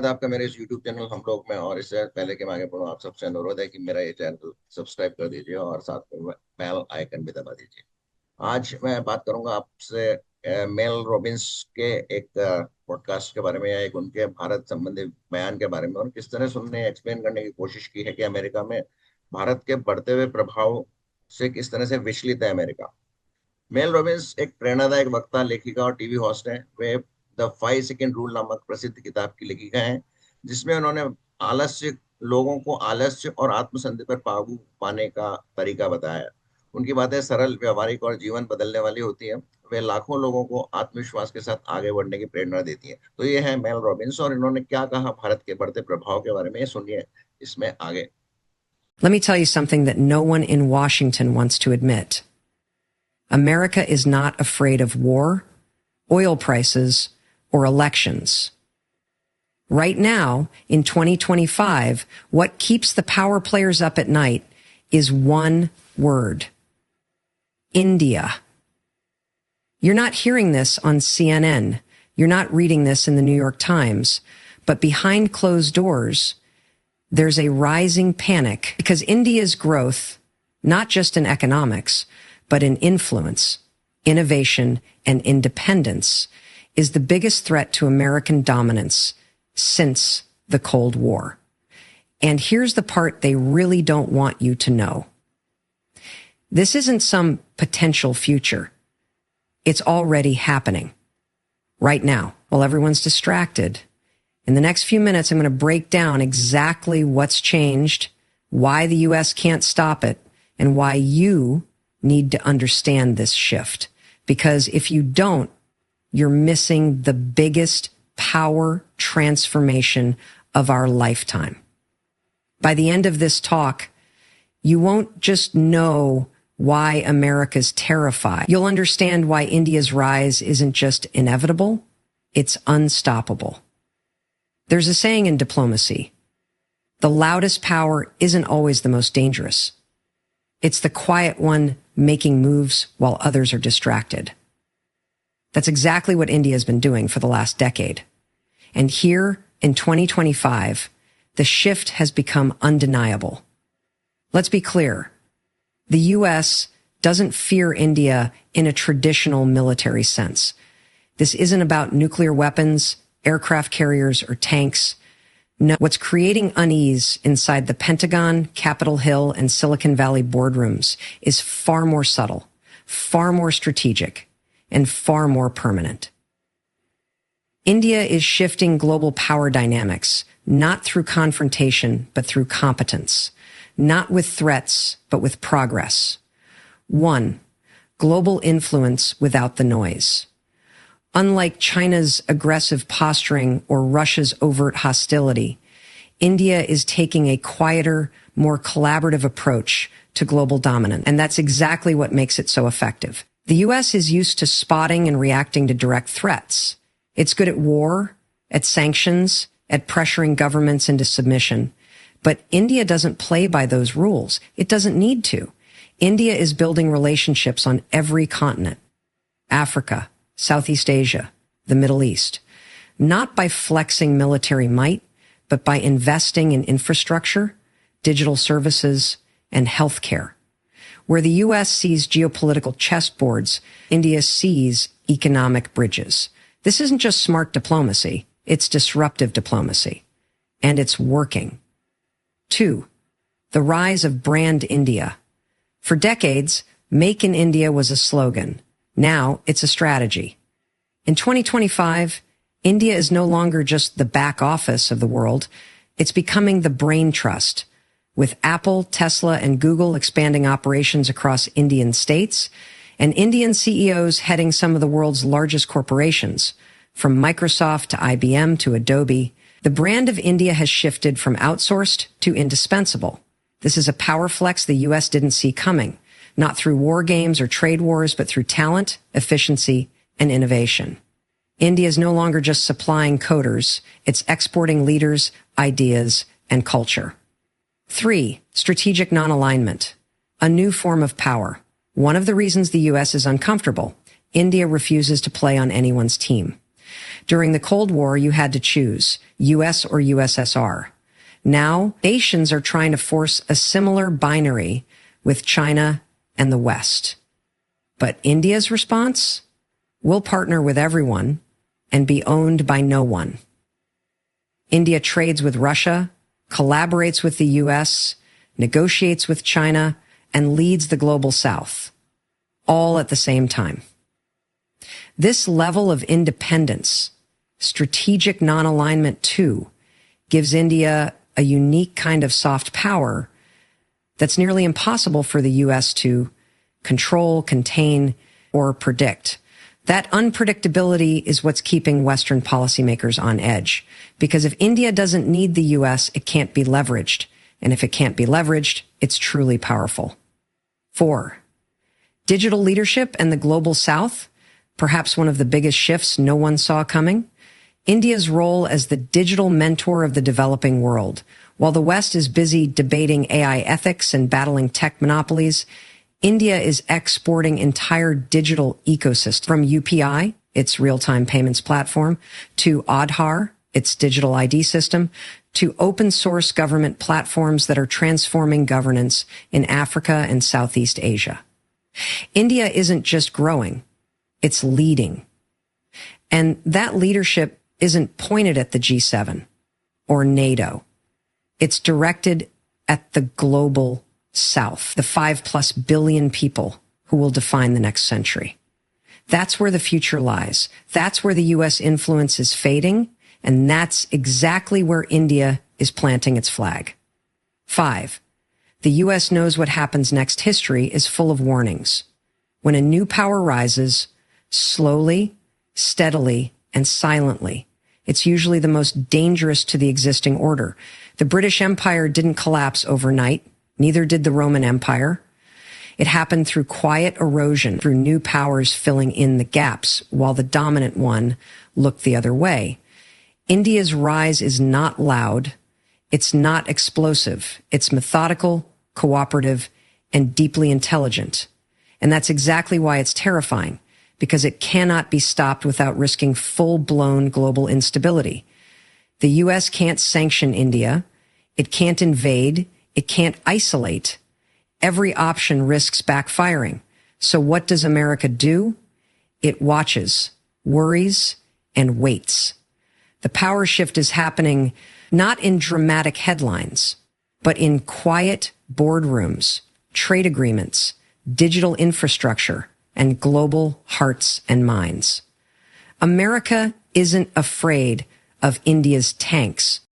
आपका मेरे इस YouTube चैनल हम लोग में, और इससे पहले कि मैं आगे बढ़ूँ, आप सबसे अनुरोध है कि मेरा ये चैनल सब्सक्राइब कर दीजिए और साथ में बेल आइकन भी दबा दीजिए। आज मैं बात करूंगा आपसे मेल रॉबिन्स के एक पॉडकास्ट के बारे में, या एक उनके भारत संबंधी बयान के बारे में, और किस तरह से उन्होंने एक्सप्लेन करने की कोशिश की है कि अमेरिका में भारत के बढ़ते हुए प्रभाव से किस तरह से विचलित है अमेरिका। मेल रॉबिन्स एक प्रेरणादायक वक्ता, लेखिका और टीवी होस्ट हैं। वे द 5 सेकंड रूल नामक प्रसिद्ध किताब की लेखिका हैं, जिसमें उन्होंने आलस्य लोगों को आलस्य और आत्मसंदेह पर काबू पाने का तरीका बताया है। उनकी बातें सरल, व्यवहारिक और जीवन बदलने वाली होती हैं। वे लाखों लोगों को आत्मविश्वास के साथ आगे बढ़ने की प्रेरणा देती हैं। तो ये है मेल रॉबिन्स, और इन्होंने क्या कहा भारत के बढ़ते प्रभाव के बारे में, ये सुनिए इसमें आगे। Let me tell you something that no one in Washington wants to admit. America is not afraid of war, oil prices, or elections. Right now, in 2025, what keeps the power players up at night is one word: India. You're not hearing this on CNN. You're not reading this in the New York Times. But behind closed doors, there's a rising panic because India's growth, not just in economics, but in influence, innovation, and independence, is the biggest threat to American dominance since the Cold War. And here's the part they really don't want you to know. This isn't some potential future. It's already happening right now while everyone's distracted. In the next few minutes, I'm going to break down exactly what's changed, why the U.S. can't stop it, and why you need to understand this shift. Because if you don't, you're missing the biggest power transformation of our lifetime. By the end of this talk, you won't just know why America's terrified. You'll understand why India's rise isn't just inevitable, it's unstoppable. There's a saying in diplomacy: the loudest power isn't always the most dangerous. It's the quiet one making moves while others are distracted. That's exactly what India has been doing for the last decade. And here in 2025, the shift has become undeniable. Let's be clear. The U.S. doesn't fear India in a traditional military sense. This isn't about nuclear weapons, aircraft carriers, or tanks. No, what's creating unease inside the Pentagon, Capitol Hill, and Silicon Valley boardrooms is far more subtle, far more strategic, and far more permanent. India is shifting global power dynamics, not through confrontation, but through competence. Not with threats, but with progress. 1. Global influence without the noise. Unlike China's aggressive posturing or Russia's overt hostility, India is taking a quieter, more collaborative approach to global dominance. And that's exactly what makes it so effective. The U.S. is used to spotting and reacting to direct threats. It's good at war, at sanctions, at pressuring governments into submission. But India doesn't play by those rules. It doesn't need to. India is building relationships on every continent: Africa, Southeast Asia, the Middle East, not by flexing military might, but by investing in infrastructure, digital services, and healthcare. Where the U.S. sees geopolitical chessboards, India sees economic bridges. This isn't just smart diplomacy, it's disruptive diplomacy. And it's working. 2. The rise of brand India. For decades, Make in India was a slogan. Now it's a strategy. In 2025, India is no longer just the back office of the world. It's becoming the brain trust, with Apple, Tesla, and Google expanding operations across Indian states, and Indian CEOs heading some of the world's largest corporations, from Microsoft to IBM to Adobe. The brand of India has shifted from outsourced to indispensable. This is a power flex the U.S. didn't see coming, not through war games or trade wars, but through talent, efficiency, and innovation. India is no longer just supplying coders. It's exporting leaders, ideas, and culture. 3. Strategic non-alignment. A new form of power. One of the reasons the U.S. is uncomfortable: India refuses to play on anyone's team. During the Cold War, you had to choose US or USSR. Now, nations are trying to force a similar binary with China and the West. But India's response? We'll partner with everyone and be owned by no one. India trades with Russia, collaborates with the US, negotiates with China, and leads the global South, all at the same time. This level of independence, strategic non-alignment too, gives India a unique kind of soft power that's nearly impossible for the US to control, contain, or predict. That unpredictability is what's keeping Western policymakers on edge. Because if India doesn't need the US, it can't be leveraged. And if it can't be leveraged, it's truly powerful. 4. Digital leadership and the global South, perhaps one of the biggest shifts no one saw coming. India's role as the digital mentor of the developing world. While the West is busy debating AI ethics and battling tech monopolies, India is exporting entire digital ecosystems from UPI, its real-time payments platform, to Aadhaar, its digital ID system, to open source government platforms that are transforming governance in Africa and Southeast Asia. India isn't just growing, it's leading. And that leadership isn't pointed at the G7 or NATO. It's directed at the global South, the 5+ billion people who will define the next century. That's where the future lies. That's where the U.S. influence is fading, and that's exactly where India is planting its flag. 5. The U.S. knows what happens next. History is full of warnings. When a new power rises, slowly, steadily, and silently, it's usually the most dangerous to the existing order. The British Empire didn't collapse overnight. Neither did the Roman Empire. It happened through quiet erosion, through new powers filling in the gaps, while the dominant one looked the other way. India's rise is not loud. It's not explosive. It's methodical, cooperative, and deeply intelligent. And that's exactly why it's terrifying, because it cannot be stopped without risking full-blown global instability. The U.S. can't sanction India. It can't invade. It can't isolate. Every option risks backfiring. So what does America do? It watches, worries, and waits. The power shift is happening not in dramatic headlines, but in quiet boardrooms, trade agreements, digital infrastructure, and global hearts and minds. America isn't afraid of India's tanks.